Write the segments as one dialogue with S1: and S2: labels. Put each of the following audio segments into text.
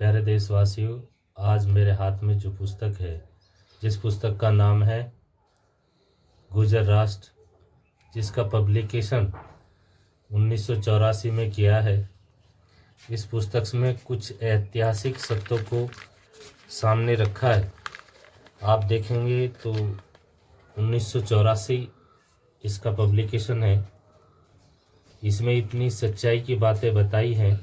S1: प्यारे देशवासियों, आज मेरे हाथ में जो पुस्तक है, जिस पुस्तक का नाम है गुर्जर राष्ट्र, जिसका पब्लिकेशन 1984 में किया है। इस पुस्तक में कुछ ऐतिहासिक सत्यों को सामने रखा है। आप देखेंगे तो 1984 इसका पब्लिकेशन है। इसमें इतनी सच्चाई की बातें बताई हैं,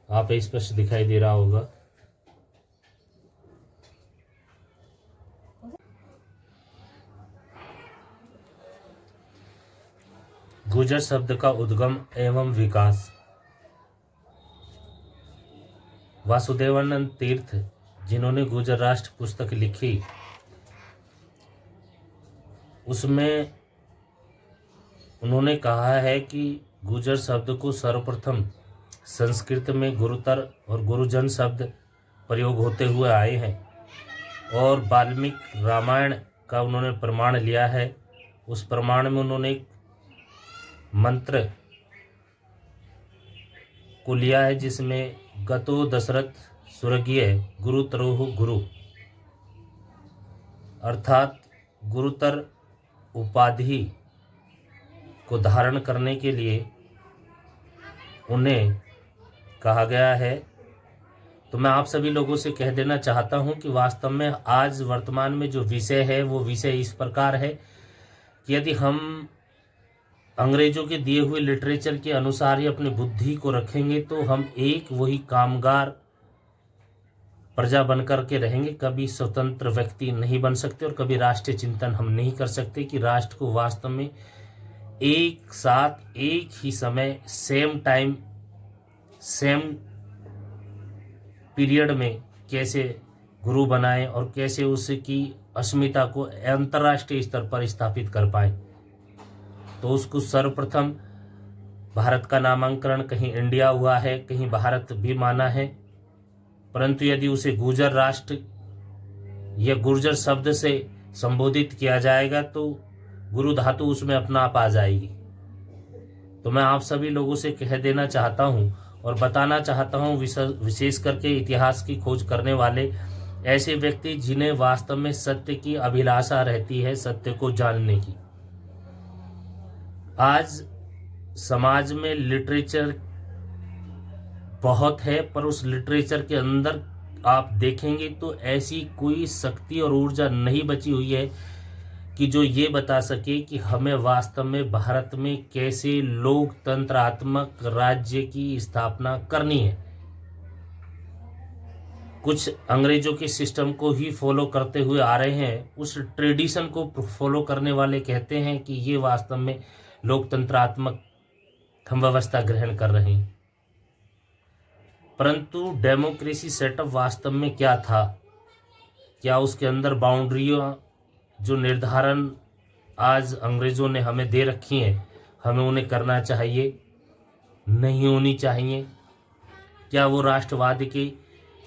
S1: आप स्पष्ट दिखाई दे रहा होगा। गुर्जर शब्द का उद्गम एवं विकास। वासुदेवानंद तीर्थ, जिन्होंने गुर्जर राष्ट्र पुस्तक लिखी, उसमें उन्होंने कहा है कि गुर्जर शब्द को सर्वप्रथम संस्कृत में गुरुतर और गुरुजन शब्द प्रयोग होते हुए आए हैं और वाल्मीकि रामायण का उन्होंने प्रमाण लिया है। उस प्रमाण में उन्होंने एक मंत्र को लिया है जिसमें गतो दशरथ स्वर्गीय गुरुतरोह गुरु, अर्थात गुरुतर उपाधि को धारण करने के लिए उन्हें कहा गया है। तो मैं आप सभी लोगों से कह देना चाहता हूं कि वास्तव में आज वर्तमान में जो विषय है वो विषय इस प्रकार है कि यदि हम अंग्रेजों के दिए हुए लिटरेचर के अनुसार ही अपनी बुद्धि को रखेंगे तो हम एक वही कामगार प्रजा बनकर के रहेंगे, कभी स्वतंत्र व्यक्ति नहीं बन सकते और कभी राष्ट्रीय चिंतन हम नहीं कर सकते कि राष्ट्र को वास्तव में एक साथ एक ही समय सेम टाइम सेम पीरियड में कैसे गुरु बनाएं और कैसे उसकी अस्मिता को अंतर्राष्ट्रीय स्तर पर स्थापित कर पाएं। तो उसको सर्वप्रथम भारत का नामांकन कहीं इंडिया हुआ है, कहीं भारत भी माना है, परंतु यदि उसे गुर्जर राष्ट्र या गुर्जर शब्द से संबोधित किया जाएगा तो गुरु धातु उसमें अपना आप आ जाएगी। तो मैं आप सभी लोगों से कह देना चाहता हूं और बताना चाहता हूं, विशेष करके इतिहास की खोज करने वाले ऐसे व्यक्ति जिन्हें वास्तव में सत्य की अभिलाषा रहती है, सत्य को जानने की। आज समाज में लिटरेचर बहुत है, पर उस लिटरेचर के अंदर आप देखेंगे तो ऐसी कोई शक्ति और ऊर्जा नहीं बची हुई है कि जो ये बता सके कि हमें वास्तव में भारत में कैसे लोकतंत्रात्मक राज्य की स्थापना करनी है। कुछ अंग्रेजों के सिस्टम को ही फॉलो करते हुए आ रहे हैं, उस ट्रेडिशन को फॉलो करने वाले कहते हैं कि ये वास्तव में लोकतंत्रात्मक हम व्यवस्था ग्रहण कर रहे हैं। परंतु डेमोक्रेसी सेटअप वास्तव में क्या था? क्या उसके अंदर बाउंड्रियां जो निर्धारण आज अंग्रेजों ने हमें दे रखी हैं, हमें उन्हें करना चाहिए, नहीं होनी चाहिए? क्या वो राष्ट्रवाद के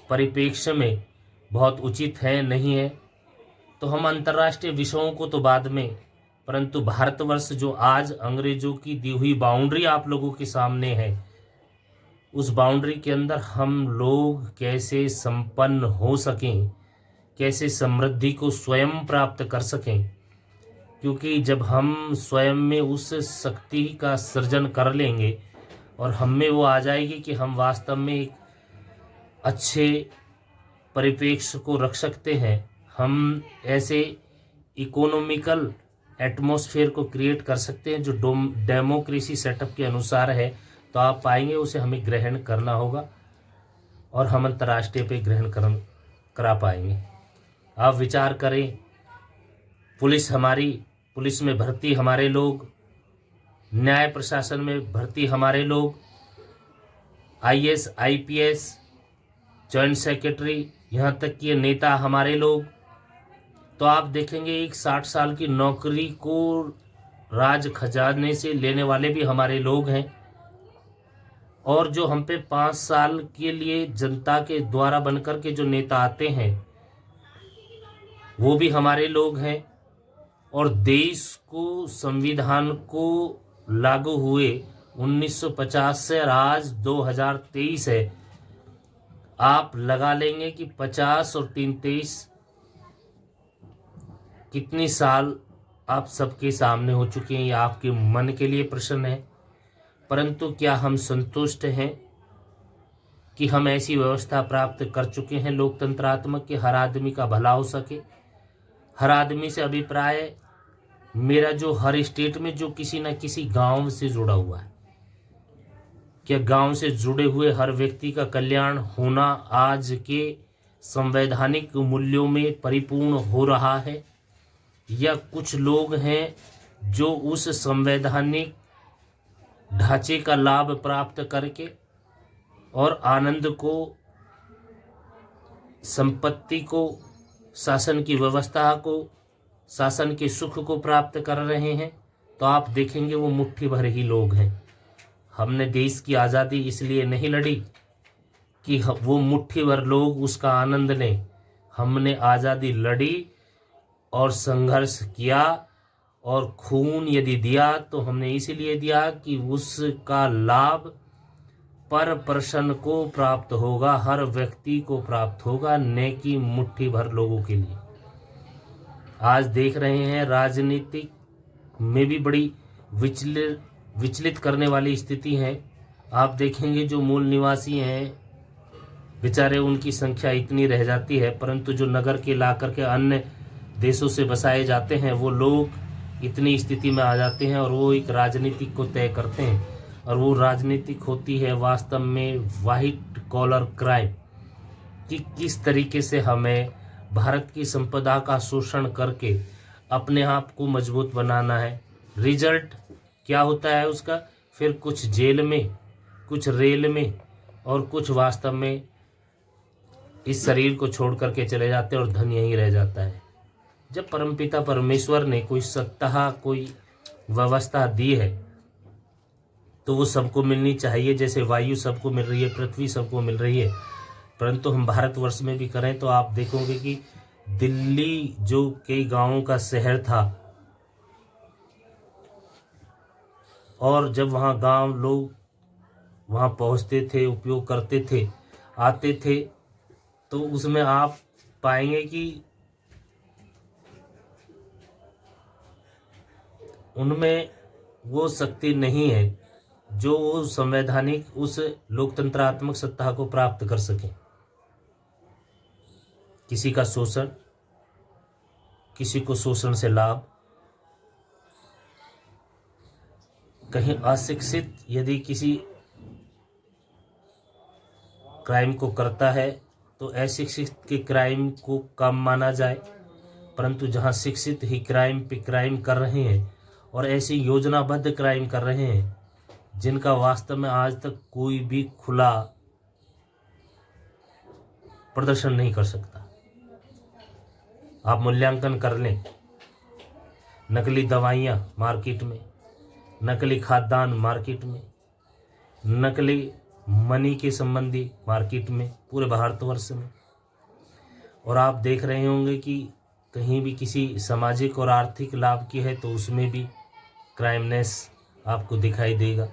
S1: परिप्रेक्ष्य में बहुत उचित है, नहीं है? तो हम अंतर्राष्ट्रीय विषयों को तो बाद में, परंतु भारतवर्ष जो आज अंग्रेजों की दी हुई बाउंड्री आप लोगों के सामने है, उस बाउंड्री के अंदर हम लोग कैसे संपन्न हो सकें, कैसे समृद्धि को स्वयं प्राप्त कर सकें। क्योंकि जब हम स्वयं में उस शक्ति का सृजन कर लेंगे और हम में वो आ जाएगी कि हम वास्तव में एक अच्छे परिप्रेक्ष्य को रख सकते हैं, हम ऐसे इकोनॉमिकल एटमॉस्फेयर को क्रिएट कर सकते हैं जो डेमोक्रेसी सेटअप के अनुसार है, तो आप पाएंगे उसे हमें ग्रहण करना होगा और हम अंतर्राष्ट्रीय पे ग्रहण करा पाएंगे। आप विचार करें, पुलिस में भर्ती हमारे लोग, न्याय प्रशासन में भर्ती हमारे लोग, आईएएस आईपीएस, जॉइंट सेक्रेटरी, यहाँ तक कि नेता हमारे लोग। तो आप देखेंगे एक 60 साल की नौकरी को राज खजाने से लेने वाले भी हमारे लोग हैं, और जो हम पे 5 साल के लिए जनता के द्वारा बनकर के जो नेता आते हैं वो भी हमारे लोग हैं। और देश को, संविधान को लागू हुए 1950 से और आज 2023 है। आप लगा लेंगे कि 50 और 3 23 कितनी साल आप सबके सामने हो चुके हैं। ये आपके मन के लिए प्रश्न है। परंतु क्या हम संतुष्ट हैं कि हम ऐसी व्यवस्था प्राप्त कर चुके हैं लोकतंत्रात्मक कि हर आदमी का भला हो सके। हर आदमी से अभिप्राय मेरा जो हर स्टेट में जो किसी न किसी गांव से जुड़ा हुआ है, क्या गांव से जुड़े हुए हर व्यक्ति का कल्याण होना आज के संवैधानिक मूल्यों में परिपूर्ण हो रहा है, या कुछ लोग हैं जो उस संवैधानिक ढांचे का लाभ प्राप्त करके और आनंद को, संपत्ति को, शासन की व्यवस्था को, शासन के सुख को प्राप्त कर रहे हैं। तो आप देखेंगे वो मुट्ठी भर ही लोग हैं। हमने देश की आज़ादी इसलिए नहीं लड़ी कि वो मुट्ठी भर लोग उसका आनंद लें। हमने आज़ादी लड़ी और संघर्ष किया, और खून यदि दिया तो हमने इसलिए दिया कि उसका लाभ पर पर्सन को प्राप्त होगा, हर व्यक्ति को प्राप्त होगा, न कि मुट्ठी भर लोगों के लिए। आज देख रहे हैं राजनीतिक में भी बड़ी विचलित करने वाली स्थिति है। आप देखेंगे जो मूल निवासी हैं बेचारे, उनकी संख्या इतनी रह जाती है, परंतु जो नगर के ला करके अन्य देशों से बसाए जाते हैं वो लोग इतनी स्थिति में आ जाते हैं और वो एक राजनीतिक को तय करते हैं। और वो राजनीतिक होती है वास्तव में वाइट कॉलर क्राइम, कि किस तरीके से हमें भारत की संपदा का शोषण करके अपने आप को मजबूत बनाना है। रिजल्ट क्या होता है उसका? फिर कुछ जेल में, कुछ रेल में, और कुछ वास्तव में इस शरीर को छोड़ करके चले जाते हैं और धन यहीं रह जाता है। जब परमपिता परमेश्वर ने कोई सत्ता, कोई व्यवस्था दी है तो वो सबको मिलनी चाहिए। जैसे वायु सबको मिल रही है, पृथ्वी सबको मिल रही है, परंतु हम भारतवर्ष में भी करें तो आप देखोगे कि दिल्ली जो कई गांवों का शहर था, और जब वहाँ गांव लोग वहाँ पहुँचते थे, उपयोग करते थे, आते थे, तो उसमें आप पाएंगे कि उनमें वो शक्ति नहीं है जो वो संवैधानिक उस लोकतंत्रात्मक सत्ता को प्राप्त कर सके। किसी का शोषण, किसी को शोषण से लाभ, कहीं अशिक्षित यदि किसी क्राइम को करता है तो अशिक्षित के क्राइम को कम माना जाए, परंतु जहां शिक्षित ही क्राइम पे क्राइम कर रहे हैं और ऐसी योजनाबद्ध क्राइम कर रहे हैं जिनका वास्तव में आज तक कोई भी खुला प्रदर्शन नहीं कर सकता। आप मूल्यांकन कर लें, नकली दवाइयाँ मार्केट में, नकली खाद्यान्न मार्केट में, नकली मनी के संबंधी मार्केट में पूरे भारतवर्ष में। और आप देख रहे होंगे कि कहीं भी किसी सामाजिक और आर्थिक लाभ की है तो उसमें भी क्राइमनेस आपको दिखाई देगा।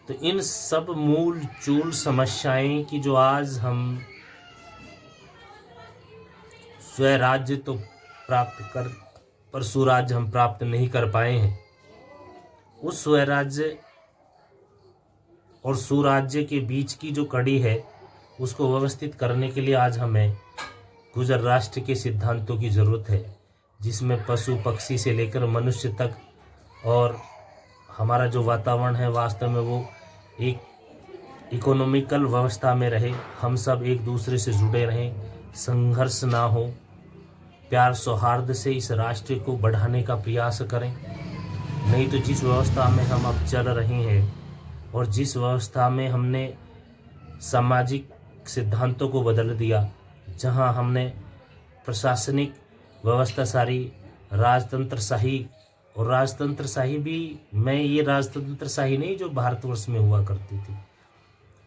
S1: तो इन सब मूल चूल समस्याएं की जो आज हम स्वराज्य तो प्राप्त कर, पर सुराज्य हम प्राप्त नहीं कर पाए हैं। उस स्वराज्य और सुराज्य के बीच की जो कड़ी है उसको व्यवस्थित करने के लिए आज हमें गुजर राष्ट्र के सिद्धांतों की ज़रूरत है, जिसमें पशु पक्षी से लेकर मनुष्य तक और हमारा जो वातावरण है वास्तव में वो एक इकोनॉमिकल व्यवस्था में रहे, हम सब एक दूसरे से जुड़े रहें, संघर्ष ना हो, प्यार सौहार्द से इस राष्ट्र को बढ़ाने का प्रयास करें। नहीं तो जिस व्यवस्था में हम अब चल रहे हैं और जिस व्यवस्था में हमने सामाजिक सिद्धांतों को बदल दिया, जहां हमने प्रशासनिक व्यवस्था सारी राजतंत्रशाही, और राजतंत्रशाही भी, मैं ये राजतंत्रशाही नहीं जो भारतवर्ष में हुआ करती थी,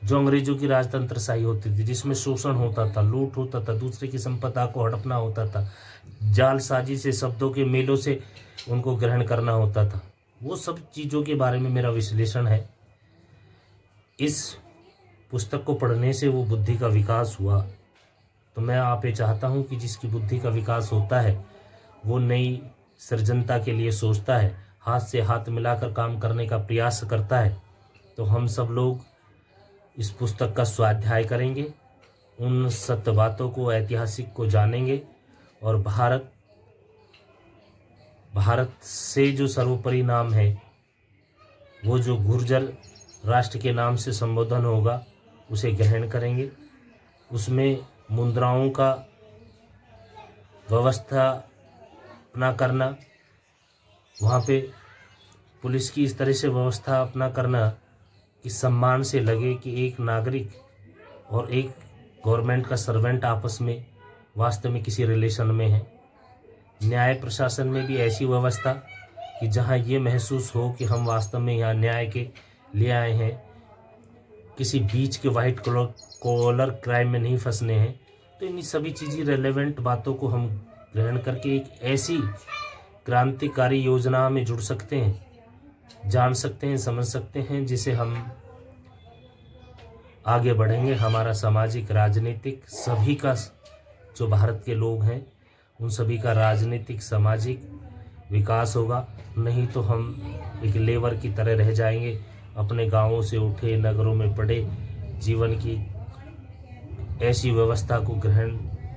S1: जो अंग्रेजों की राजतंत्रशाही होती थी, जिसमें शोषण होता था, लूट होता था, दूसरे की संपदा को हड़पना होता था, जालसाजी से, शब्दों के मेलों से उनको ग्रहण करना होता था। वो सब चीज़ों के बारे में मेरा विश्लेषण है। इस पुस्तक को पढ़ने से वो बुद्धि का विकास हुआ। तो मैं आप ये चाहता हूँ कि जिसकी बुद्धि का विकास होता है वो नई सृजनता के लिए सोचता है, हाथ से हाथ मिलाकर काम करने का प्रयास करता है। तो हम सब लोग इस पुस्तक का स्वाध्याय करेंगे, उन सत्य बातों को, ऐतिहासिक को जानेंगे और भारत से जो सर्वोपरि नाम है, वो जो गुर्जर राष्ट्र के नाम से संबोधन होगा, उसे ग्रहण करेंगे। उसमें मुद्राओं का व्यवस्था अपना करना, वहाँ पे पुलिस की इस तरह से व्यवस्था अपना करना कि सम्मान से लगे कि एक नागरिक और एक गवर्नमेंट का सर्वेंट आपस में वास्तव में किसी रिलेशन में है। न्याय प्रशासन में भी ऐसी व्यवस्था कि जहाँ ये महसूस हो कि हम वास्तव में यहाँ न्याय के लिए आए हैं, किसी बीच के वाइट कॉलर क्राइम में नहीं फंसने हैं। तो इन सभी चीज़ें रेलेवेंट बातों को हम ग्रहण करके एक ऐसी क्रांतिकारी योजना में जुड़ सकते हैं, जान सकते हैं, समझ सकते हैं, जिसे हम आगे बढ़ेंगे। हमारा सामाजिक, राजनीतिक सभी का, जो भारत के लोग हैं उन सभी का राजनीतिक, सामाजिक विकास होगा। नहीं तो हम एक लेबर की तरह रह जाएंगे, अपने गांवों से उठे, नगरों में पड़े, जीवन की ऐसी व्यवस्था को ग्रहण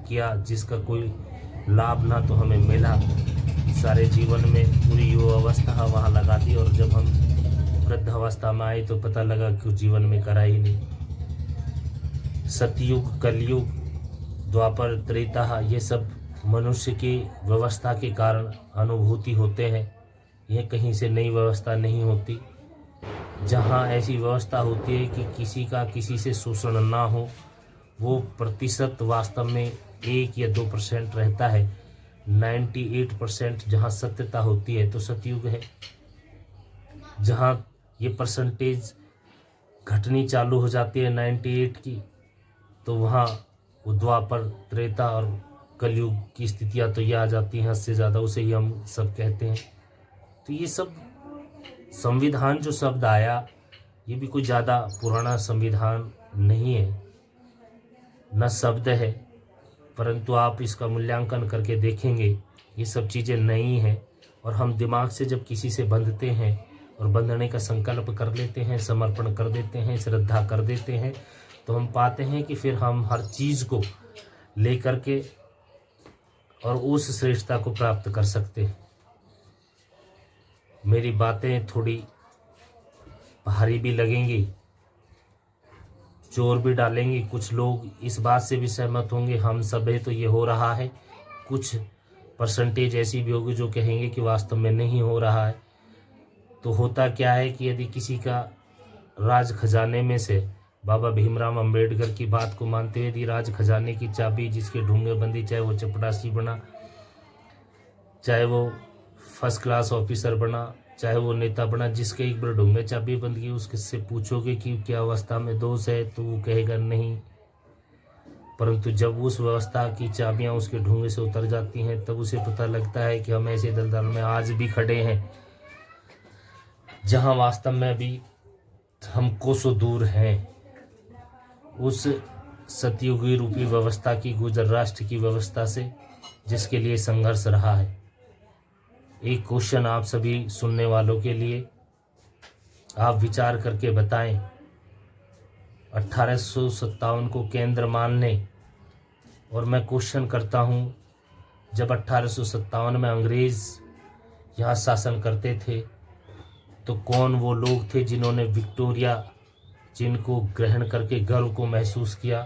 S1: किया जिसका कोई लाभ ना तो हमें मिला। सारे जीवन में पूरी युवावस्था वहाँ लगा दी और जब हम वृद्धावस्था में आए तो पता लगा कि जीवन में करा ही नहीं। सतयुग, कलयुग, द्वापर, त्रेता, ये सब मनुष्य की व्यवस्था के कारण अनुभूति होते हैं। ये कहीं से नई व्यवस्था नहीं होती। जहाँ ऐसी व्यवस्था होती है कि किसी का किसी से शोषण ना हो, वो प्रतिशत वास्तव में 1 या 2% रहता है। 98% जहाँ सत्यता होती है तो सतयुग है। जहाँ ये परसेंटेज घटनी चालू हो जाती है 98 की, तो वहाँ वो द्वापर, त्रेता और कलयुग की स्थितियाँ तो ये आ जाती हैं, हद से ज़्यादा, उसे ही हम सब कहते हैं। तो ये सब संविधान जो शब्द आया, ये भी कोई ज़्यादा पुराना संविधान नहीं है, न शब्द है, परंतु आप इसका मूल्यांकन करके देखेंगे ये सब चीज़ें नई हैं। और हम दिमाग से जब किसी से बंधते हैं और बंधने का संकल्प कर लेते हैं, समर्पण कर देते हैं, श्रद्धा कर देते हैं, तो हम पाते हैं कि फिर हम हर चीज़ को लेकर के और उस श्रेष्ठता को प्राप्त कर सकते हैं। मेरी बातें थोड़ी भारी भी लगेंगी, जोर भी डालेंगी। कुछ लोग इस बात से भी सहमत होंगे, हम सब है तो ये हो रहा है। कुछ परसेंटेज ऐसी भी होगी जो कहेंगे कि वास्तव में नहीं हो रहा है। तो होता क्या है कि यदि किसी का राज खजाने में से, बाबा भीमराव अंबेडकर की बात को मानते हुए, यदि राज खजाने की चाबी जिसके ढूंढे बंदी, चाहे वो चपरासी बना, चाहे वो फर्स्ट क्लास ऑफिसर बना, चाहे वो नेता बना, जिसके एक बार ढूंढे चाबी बंद की, उससे पूछोगे कि क्या अवस्था में दोष है तो वो कहेगा नहीं। परंतु जब उस व्यवस्था की चाबियां उसके ढूंढे से उतर जाती हैं, तब उसे पता लगता है कि हम ऐसे दलदल में आज भी खड़े हैं जहां वास्तव में अभी हम कोसों दूर हैं उस सतयुगी रूपी व्यवस्था की, गुर्जर राष्ट्र की व्यवस्था से, जिसके लिए संघर्ष रहा है। एक क्वेश्चन आप सभी सुनने वालों के लिए, आप विचार करके बताएं। 1857 को केंद्र मानने, और मैं क्वेश्चन करता हूं, जब 1857 में अंग्रेज यहाँ शासन करते थे तो कौन वो लोग थे जिन्होंने विक्टोरिया चिन्ह को ग्रहण करके गर्व को महसूस किया?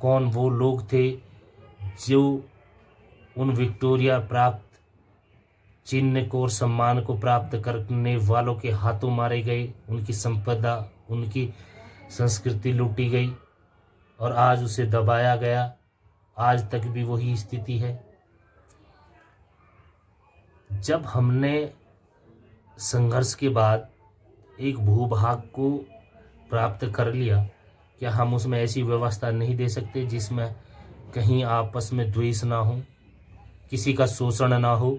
S1: कौन वो लोग थे जो उन विक्टोरिया प्राप्त चिन्ह को और सम्मान को प्राप्त करने वालों के हाथों मारे गए, उनकी संपदा, उनकी संस्कृति लूटी गई और आज उसे दबाया गया? आज तक भी वही स्थिति है। जब हमने संघर्ष के बाद एक भूभाग को प्राप्त कर लिया, क्या हम उसमें ऐसी व्यवस्था नहीं दे सकते जिसमें कहीं आपस में द्वेष ना हो, किसी का शोषण ना हो?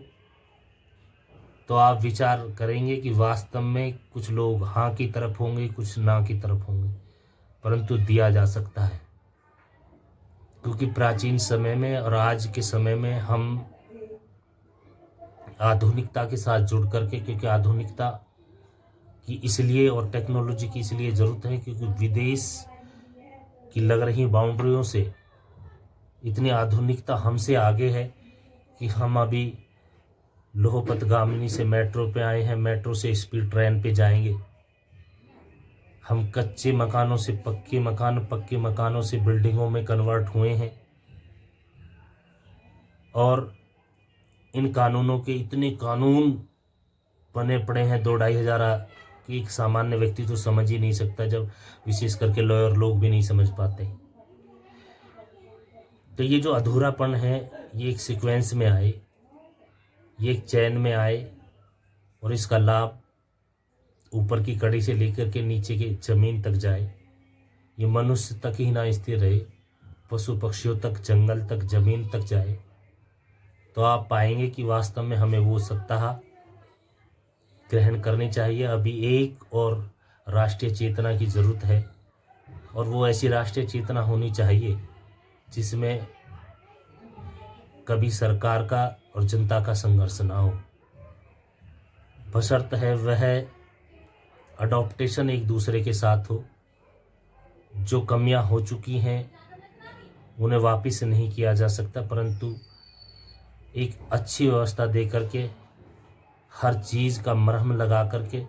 S1: तो आप विचार करेंगे कि वास्तव में कुछ लोग हाँ की तरफ होंगे, कुछ ना की तरफ होंगे, परंतु दिया जा सकता है। क्योंकि प्राचीन समय में और आज के समय में हम आधुनिकता के साथ जुड़ करके, क्योंकि आधुनिकता की इसलिए और टेक्नोलॉजी की इसलिए ज़रूरत है क्योंकि विदेश की लग रही बाउंड्रियों से इतनी आधुनिकता हमसे आगे है कि हम अभी लोहपथगामिनी से मेट्रो पे आए हैं, मेट्रो से स्पीड ट्रेन पे जाएंगे। हम कच्चे मकानों से पक्के मकान, पक्के मकानों से बिल्डिंगों में कन्वर्ट हुए हैं। और इन कानूनों के इतने कानून बने पड़े हैं 2-2,500 कि एक सामान्य व्यक्ति तो समझ ही नहीं सकता, जब विशेष करके लॉयर लोग भी नहीं समझ पाते। तो ये जो अधूरापन है ये एक सीक्वेंस में आए, ये एक चैन में आए और इसका लाभ ऊपर की कड़ी से लेकर के नीचे की ज़मीन तक जाए। ये मनुष्य तक ही ना स्थिर रहे, पशु पक्षियों तक, जंगल तक, ज़मीन तक जाए। तो आप पाएंगे कि वास्तव में हमें वो सप्ताह ग्रहण करनी चाहिए। अभी एक और राष्ट्रीय चेतना की ज़रूरत है, और वो ऐसी राष्ट्रीय चेतना होनी चाहिए जिसमें कभी सरकार का और जनता का संघर्ष ना हो। बशर्त है वह अडॉप्टेशन एक दूसरे के साथ हो। जो कमियां हो चुकी हैं उन्हें वापस नहीं किया जा सकता, परंतु एक अच्छी व्यवस्था दे करके, हर चीज़ का मरहम लगा करके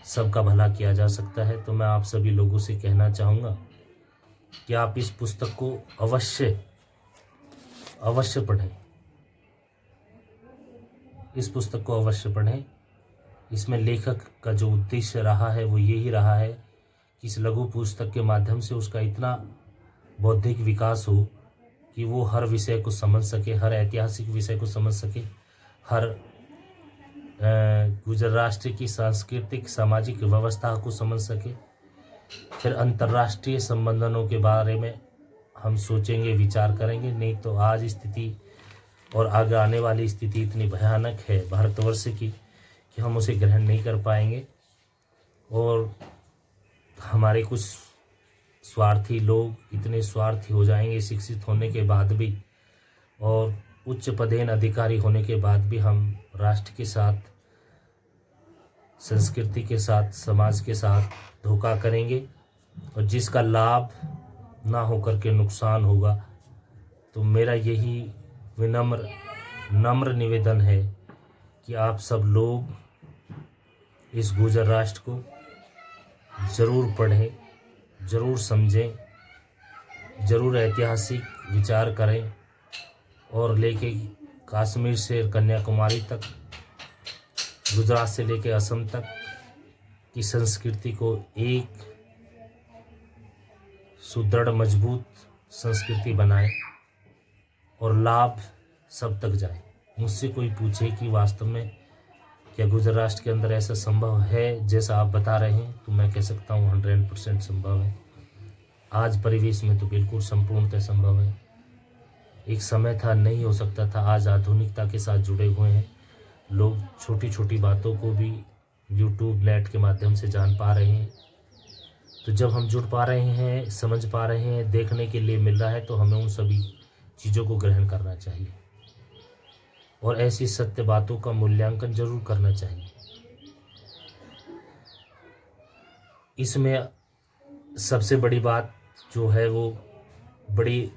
S1: सबका भला किया जा सकता है। तो मैं आप सभी लोगों से कहना चाहूँगा कि आप इस पुस्तक को अवश्य पढ़ें। इस पुस्तक को अवश्य पढ़ें। इसमें लेखक का जो उद्देश्य रहा है वो यही रहा है कि इस लघु पुस्तक के माध्यम से उसका इतना बौद्धिक विकास हो कि वो हर विषय को समझ सके, हर ऐतिहासिक विषय को समझ सके, हर गुजरात राष्ट्र की सांस्कृतिक सामाजिक व्यवस्था को समझ सके। फिर अंतर्राष्ट्रीय संबंधों के बारे में हम सोचेंगे, विचार करेंगे। नहीं तो आज स्थिति और आगे आने वाली स्थिति इतनी भयानक है भारतवर्ष की कि हम उसे ग्रहण नहीं कर पाएंगे। और हमारे कुछ स्वार्थी लोग इतने स्वार्थी हो जाएंगे शिक्षित होने के बाद भी, और उच्च पदेन अधिकारी होने के बाद भी हम राष्ट्र के साथ, संस्कृति के साथ, समाज के साथ धोखा करेंगे, और जिसका लाभ ना होकर के नुकसान होगा। तो मेरा यही नम्र निवेदन है कि आप सब लोग इस गुजर राष्ट्र को ज़रूर पढ़ें, ज़रूर समझें, ज़रूर ऐतिहासिक विचार करें, और लेके कश्मीर से कन्याकुमारी तक, गुजरात से लेके असम तक की संस्कृति को एक सुदृढ़ मजबूत संस्कृति बनाएं और लाभ सब तक जाए। मुझसे कोई पूछे कि वास्तव में क्या गुजरात राष्ट्र के अंदर ऐसा संभव है जैसा आप बता रहे हैं, तो मैं कह सकता हूँ 100% संभव है। आज परिवेश में तो बिल्कुल संपूर्णतः संभव है। एक समय था नहीं हो सकता था, आज आधुनिकता के साथ जुड़े हुए हैं लोग। छोटी छोटी बातों को भी यूट्यूब नेट के माध्यम से जान पा रहे हैं। तो जब हम जुड़ पा रहे हैं, समझ पा रहे हैं, देखने के लिए मिल रहा है, तो हमें उन सभी चीज़ों को ग्रहण करना चाहिए और ऐसी सत्य बातों का मूल्यांकन जरूर करना चाहिए। इसमें सबसे बड़ी बात जो है वो बड़ी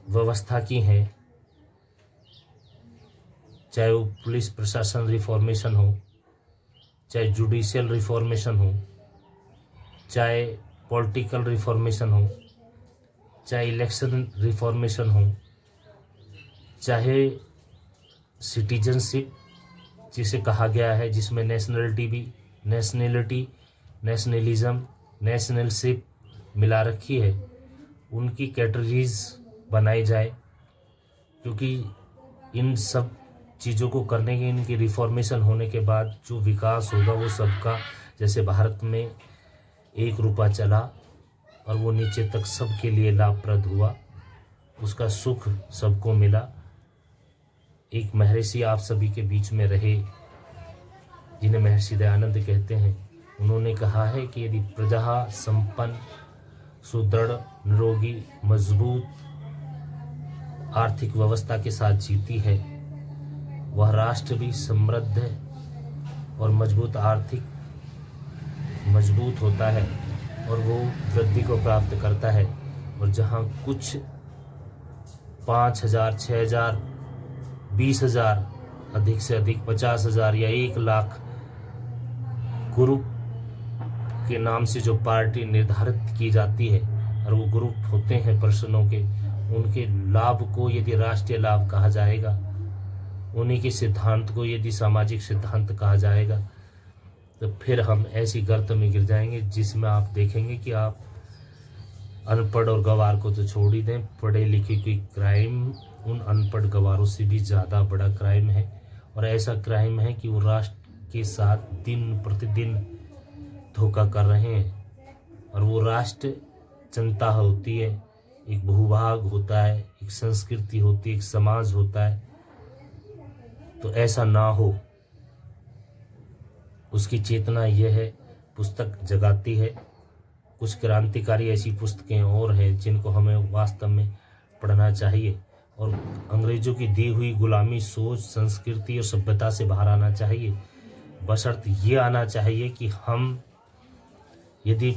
S1: व्यवस्था की है, चाहे वो पुलिस प्रशासन रिफॉर्मेशन हो, चाहे जुडिशियल रिफॉर्मेशन हो, चाहे पॉलिटिकल रिफॉर्मेशन हो, चाहे इलेक्शन रिफॉर्मेशन हो, चाहे सिटीजनशिप जिसे कहा गया है, जिसमें नेशनलिटी, नेशनलिज्म, नेशनलशिप मिला रखी है, उनकी कैटेगरीज बनाई जाए। क्योंकि इन सब चीज़ों को करने के, इनकी रिफॉर्मेशन होने के बाद जो विकास होगा वो सबका, जैसे भारत में एक रुपया चला और वो नीचे तक सबके लिए लाभप्रद हुआ, उसका सुख सबको मिला। एक महर्षि आप सभी के बीच में रहे, जिन्हें महर्षि दयानंद कहते हैं, उन्होंने कहा है कि यदि प्रजा संपन्न, सुदृढ़, निरोगी, मजबूत आर्थिक व्यवस्था के साथ जीती है, वह राष्ट्र भी समृद्ध और मजबूत होता है और वो वृद्धि को प्राप्त करता है। और जहाँ कुछ 5,000, 6,000, 20,000, अधिक से अधिक 50,000 या 1,00,000 ग्रुप के नाम से जो पार्टी निर्धारित की जाती है और वो ग्रुप होते हैं पर्सनों के, उनके लाभ को यदि राष्ट्रीय लाभ कहा जाएगा, उन्हीं के सिद्धांत को यदि सामाजिक सिद्धांत कहा जाएगा, तो फिर हम ऐसी गर्त में गिर जाएंगे जिसमें आप देखेंगे कि आप अनपढ़ और गवार को तो छोड़ ही दें, पढ़े लिखे की क्राइम उन अनपढ़ गवारों से भी ज़्यादा बड़ा क्राइम है। और ऐसा क्राइम है कि वो राष्ट्र के साथ दिन प्रतिदिन धोखा कर रहे हैं। और वो राष्ट्र जनता होती है, एक भूभाग होता है, एक संस्कृति होती है, एक समाज होता है। तो ऐसा ना हो, उसकी चेतना यह है, पुस्तक जगाती है। कुछ क्रांतिकारी ऐसी पुस्तकें और हैं जिनको हमें वास्तव में पढ़ना चाहिए और अंग्रेजों की दी हुई गुलामी सोच, संस्कृति और सभ्यता से बाहर आना चाहिए। बशर्त ये आना चाहिए कि हम यदि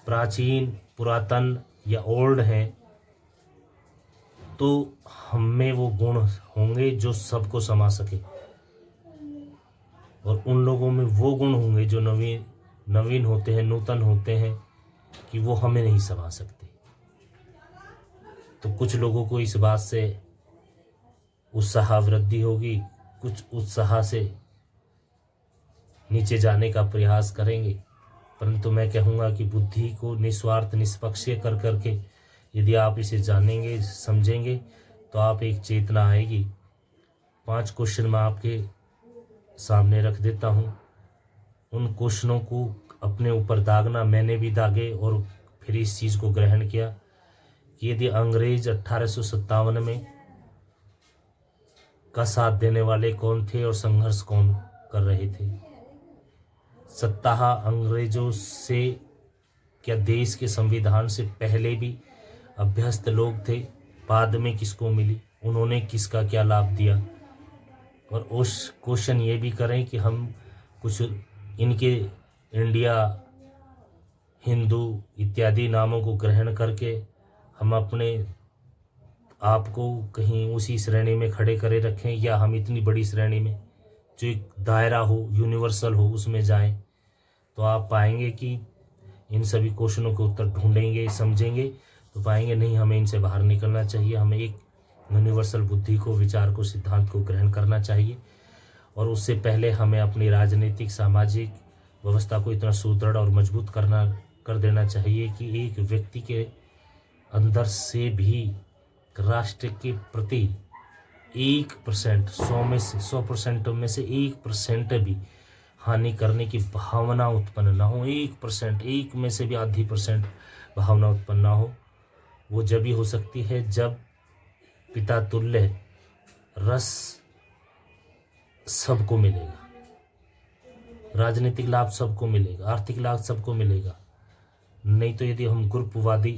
S1: प्राचीन, पुरातन या ओल्ड हैं तो हम में वो गुण होंगे जो सबको समा सके, और उन लोगों में वो गुण होंगे जो नवीन होते हैं, नूतन होते हैं, कि वो हमें नहीं समा सकते। तो कुछ लोगों को इस बात से उत्साह वृद्धि होगी, कुछ उत्साह से नीचे जाने का प्रयास करेंगे। परंतु मैं कहूँगा कि बुद्धि को निस्वार्थ, निष्पक्ष कर करके यदि आप इसे जानेंगे, समझेंगे, तो आप एक चेतना आएगी। 5 क्वेश्चन मैं आपके सामने रख देता हूँ। उन क्वेश्चनों को अपने ऊपर दागना, मैंने भी दागे और फिर इस चीज़ को ग्रहण किया कि यदि अंग्रेज 1857 में का साथ देने वाले कौन थे और संघर्ष कौन कर रहे थे। सत्ता अंग्रेजों से क्या देश के संविधान से पहले भी अभ्यस्त लोग थे, बाद में किसको मिली, उन्होंने किसका क्या लाभ दिया। और उस क्वेश्चन ये भी करें कि हम कुछ इनके इंडिया, हिंदू इत्यादि नामों को ग्रहण करके हम अपने आप को कहीं उसी श्रेणी में खड़े करे रखें, या हम इतनी बड़ी श्रेणी में जो एक दायरा हो, यूनिवर्सल हो, उसमें जाएं। तो आप पाएंगे कि इन सभी क्वेश्चनों के उत्तर ढूंढेंगे, समझेंगे, तो पाएंगे नहीं, हमें इनसे बाहर निकलना चाहिए। हमें एक यूनिवर्सल बुद्धि को, विचार को, सिद्धांत को ग्रहण करना चाहिए। और उससे पहले हमें अपनी राजनीतिक, सामाजिक व्यवस्था को इतना सुदृढ़ और मजबूत कर देना चाहिए कि एक व्यक्ति के अंदर से भी राष्ट्र के प्रति 1%, 100% में से 1% भी हानि करने की भावना उत्पन्न ना हो। 1%, 1 में से भी आधी % भावना उत्पन्न ना हो। वो जब भी हो सकती है जब पिता तुल्य रस सबको मिलेगा, राजनीतिक लाभ सबको मिलेगा, आर्थिक लाभ सबको मिलेगा। नहीं तो यदि हम ग्रुपवादी,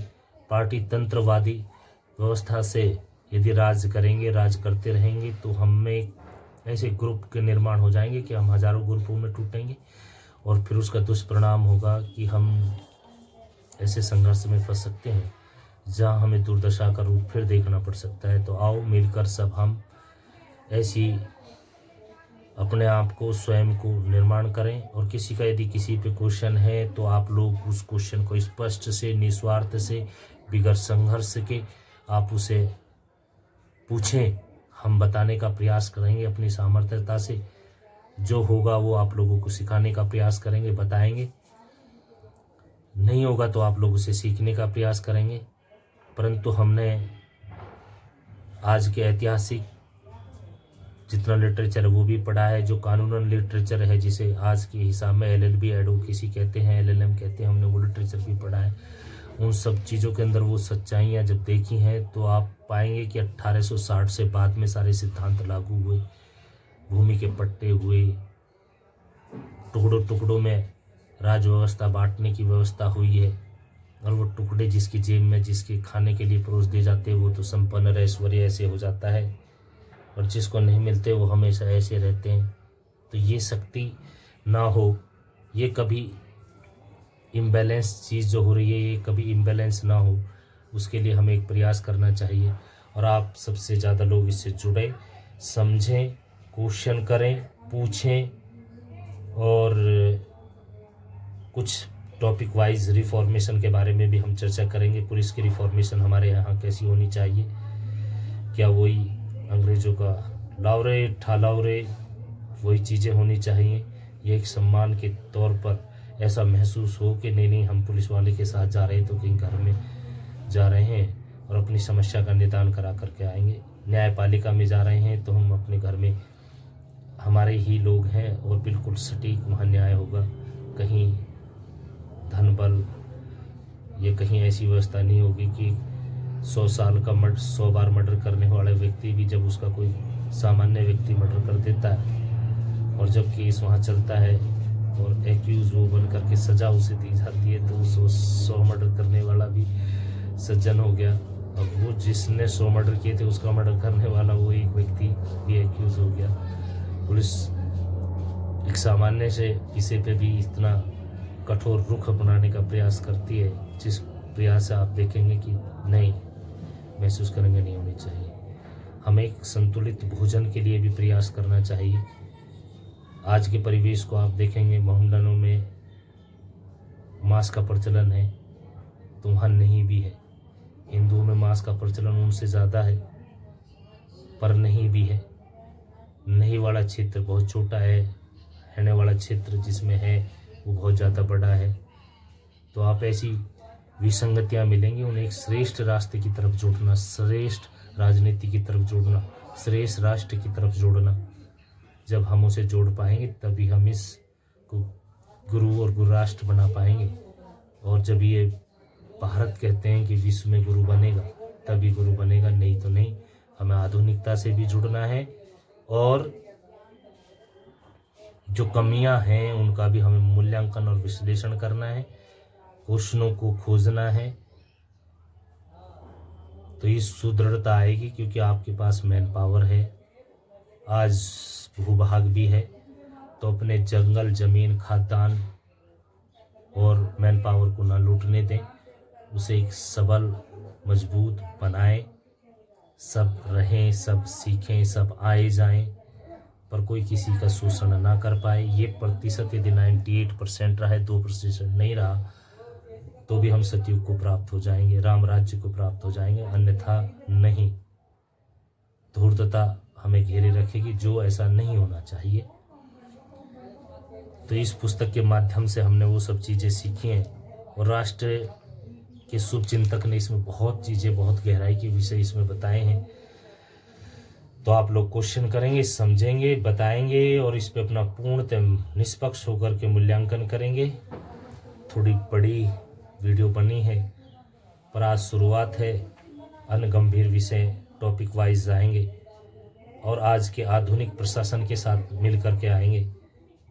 S1: पार्टी तंत्रवादी व्यवस्था से यदि राज करेंगे, राज करते रहेंगे, तो हम में ऐसे ग्रुप के निर्माण हो जाएंगे कि हम हजारों ग्रुपों में टूटेंगे और फिर उसका दुष्परिणाम होगा कि हम ऐसे संघर्ष में फंस सकते हैं जहां हमें दुर्दशा का रूप फिर देखना पड़ सकता है। तो आओ मिलकर सब हम ऐसी अपने आप को, स्वयं को निर्माण करें। और किसी का यदि किसी पे क्वेश्चन है तो आप लोग उस क्वेश्चन को स्पष्ट से, निस्वार्थ से, बिगड़ संघर्ष के आप उसे पूछें। हम बताने का प्रयास करेंगे अपनी सामर्थ्यता से। जो होगा वो आप लोगों को सिखाने का प्रयास करेंगे, बताएंगे। नहीं होगा तो आप लोगों से सीखने का प्रयास करेंगे। परंतु हमने आज के ऐतिहासिक जितना लिटरेचर है वो भी पढ़ा है, जो कानूनन लिटरेचर है, जिसे आज के हिसाब में LLB, एडवोकेसी कहते हैं, LLM कहते हैं, हमने वो लिटरेचर भी पढ़ा है। उन सब चीज़ों के अंदर वो सच्चाइयाँ जब देखी हैं तो आप पाएंगे कि 1860 से बाद में सारे सिद्धांत लागू हुए, भूमि के पट्टे हुए, टुकड़ों टुकड़ों में राज व्यवस्था बांटने की व्यवस्था हुई है, और वो टुकड़े जिसकी जेब में जिसके खाने के लिए परोस दिए जाते हैं वो तो संपन्न और ऐश्वर्य ऐसे हो जाता है, और जिसको नहीं मिलते वो हमेशा ऐसे रहते हैं। तो ये शक्ति ना हो, ये कभी इम्बैलेंस चीज़ जो हो रही है ये कभी इम्बैलेंस ना हो, उसके लिए हमें एक प्रयास करना चाहिए। और आप सबसे ज़्यादा लोग इससे जुड़े, समझें, क्वेश्चन करें, पूछें, और कुछ टॉपिक वाइज रिफॉर्मेशन के बारे में भी हम चर्चा करेंगे। पुलिस की रिफॉर्मेशन हमारे यहाँ कैसी होनी चाहिए, क्या वही अंग्रेज़ों का लावरे ठालावरे वही चीज़ें होनी चाहिए, ये एक सम्मान के तौर पर ऐसा महसूस हो कि नहीं हम पुलिस वाले के साथ जा रहे हैं तो कहीं घर में जा रहे हैं और अपनी समस्या का निदान करा करके आएंगे। न्यायपालिका में जा रहे हैं तो हम अपने घर में हमारे ही लोग हैं और बिल्कुल सटीक वहाँ न्याय होगा। कहीं धन बल ये कहीं ऐसी व्यवस्था नहीं होगी कि 100 साल का 100 बार मर्डर करने वाला व्यक्ति भी जब उसका कोई सामान्य व्यक्ति मर्डर कर देता है और जब केस वहाँ चलता है और एक्यूज वो बन करके सज़ा उसे दी जाती है तो उस 100 मर्डर करने वाला भी सज्जन हो गया। अब वो जिसने 100 मर्डर किए थे उसका मर्डर करने वाला वो एक व्यक्ति भी एक्यूज हो गया। पुलिस एक सामान्य से किसी पे भी इतना कठोर रुख अपनाने का प्रयास करती है, जिस प्रयास से आप देखेंगे कि नहीं महसूस करेंगे नहीं होनी चाहिए। हमें एक संतुलित भोजन के लिए भी प्रयास करना चाहिए। आज के परिवेश को आप देखेंगे, मोहल्लों में मांस का प्रचलन है तो वहाँ नहीं भी है। हिंदुओं में मांस का प्रचलन उनसे ज़्यादा है पर नहीं भी है। नहीं वाला क्षेत्र बहुत छोटा है, रहने वाला क्षेत्र जिसमें है वो बहुत ज़्यादा बड़ा है। तो आप ऐसी विसंगतियाँ मिलेंगी, उन्हें एक श्रेष्ठ रास्ते की तरफ जोड़ना, श्रेष्ठ राजनीति की तरफ जोड़ना, श्रेष्ठ राष्ट्र की तरफ जोड़ना। जब हम उसे जोड़ पाएंगे तभी हम इसको गुरु और गुरु राष्ट्र बना पाएंगे। और जब ये भारत कहते हैं कि विश्व में गुरु बनेगा तभी गुरु बनेगा, नहीं तो नहीं। हमें आधुनिकता से भी जुड़ना है और जो कमियां हैं उनका भी हमें मूल्यांकन और विश्लेषण करना है, क्वेश्चनों को खोजना है। तो इस सुदृढ़ता आएगी क्योंकि आपके पास मैन पावर है, आज भूभाग भी है। तो अपने जंगल जमीन खाद्यान्न और मैन पावर को ना लूटने दें, उसे एक सबल मजबूत बनाएं। सब रहें, सब सीखें, सब आए जाएं, पर कोई किसी का शोषण ना कर पाए। ये प्रतिशत यदि 98% रहा है, 2% नहीं रहा, तो भी हम सतयुग को प्राप्त हो जाएंगे, राम राज्य को प्राप्त हो जाएंगे, अन्यथा नहीं। धूर्तता हमें घेरे रखेगी, जो ऐसा नहीं होना चाहिए। तो इस पुस्तक के माध्यम से हमने वो सब चीज़ें सीखी हैं और राष्ट्र के शुभ चिंतक ने इसमें बहुत चीज़ें, बहुत गहराई के विषय इसमें बताए हैं। तो आप लोग क्वेश्चन करेंगे, समझेंगे, बताएंगे और इस पे अपना पूर्णतः निष्पक्ष होकर के मूल्यांकन करेंगे। थोड़ी बड़ी वीडियो बनी है पर आज शुरुआत है, अन्य गंभीर विषय टॉपिक वाइज जाएंगे और आज के आधुनिक प्रशासन के साथ मिल करके आएंगे,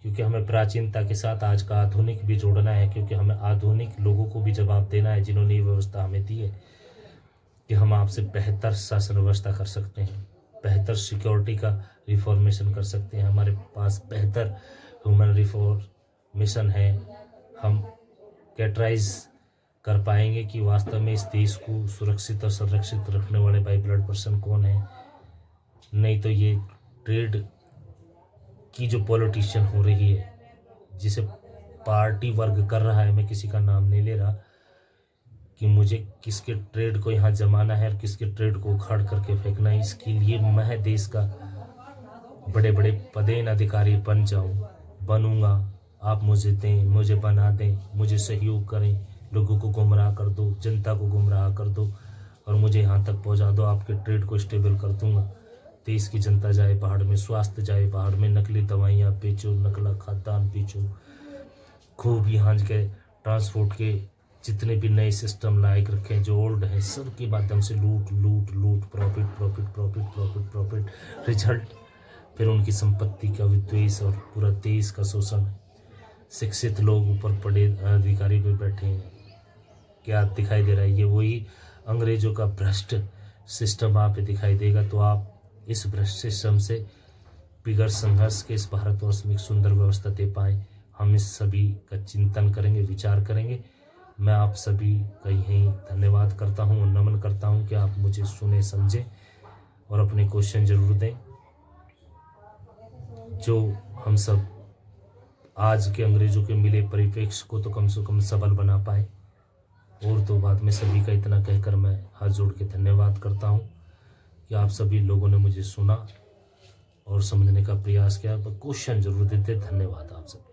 S1: क्योंकि हमें प्राचीनता के साथ आज का आधुनिक भी जोड़ना है। क्योंकि हमें आधुनिक लोगों को भी जवाब देना है जिन्होंने ये व्यवस्था हमें दी है कि हम आपसे बेहतर शासन व्यवस्था कर सकते हैं, बेहतर सिक्योरिटी का रिफॉर्मेशन कर सकते हैं, हमारे पास बेहतर ह्यूमन रिफॉर्मेशन है। हम कैटराइज कर पाएंगे कि वास्तव में इस देश को सुरक्षित और संरक्षित रखने वाले बाई ब्लड पर्सन कौन है। नहीं तो ये ट्रेड की जो पॉलिटिशियन हो रही है, जिसे पार्टी वर्ग कर रहा है, मैं किसी का नाम नहीं ले रहा, कि मुझे किसके ट्रेड को यहाँ जमाना है और किसके ट्रेड को उखाड़ करके फेंकना है, इसके लिए मैं देश का बड़े बड़े पदेन अधिकारी बन जाऊँ, बनूंगा। आप मुझे दें, मुझे बना दें, मुझे सहयोग करें, लोगों को गुमराह कर दो, जनता को गुमराह कर दो और मुझे यहाँ तक पहुँचा दो, आपके ट्रेड को स्टेबल कर दूँगा। देश की जनता जाए पहाड़ में, स्वास्थ्य जाए पहाड़ में, नकली दवाइयाँ बेचो, नकला खाद्यान्न बेचो, खूब यहाँ के ट्रांसपोर्ट के जितने भी नए सिस्टम लायक रखे हैं, जो ओल्ड हैं, सब के माध्यम से लूट लूट लूट, profit profit profit profit profit, result फिर उनकी संपत्ति का विद्वेष और पूरा देश का शोषण। शिक्षित लोग ऊपर पढ़े अधिकारी पे बैठे हैं। क्या दिखाई दे रहा है? ये वही अंग्रेजों का भ्रष्ट सिस्टम आप पे दिखाई देगा। तो आप इस भ्रष्ट सिस्टम से बिगड़ संघर्ष के इस भारतवर्ष में एक सुंदर व्यवस्था दे पाएँ, हम इस सभी का चिंतन करेंगे, विचार करेंगे। मैं आप सभी का यही धन्यवाद करता हूँ और नमन करता हूँ कि आप मुझे सुने, समझें और अपने क्वेश्चन जरूर दें, जो हम सब आज के अंग्रेजों के मिले परिप्रेक्ष्य को तो कम से कम सबल बना पाए। और तो बाद में सभी का इतना कहकर मैं हाथ जोड़ के धन्यवाद करता हूँ कि आप सभी लोगों ने मुझे सुना और समझने का प्रयास किया। क्वेश्चन जरूर देते। धन्यवाद आप सब।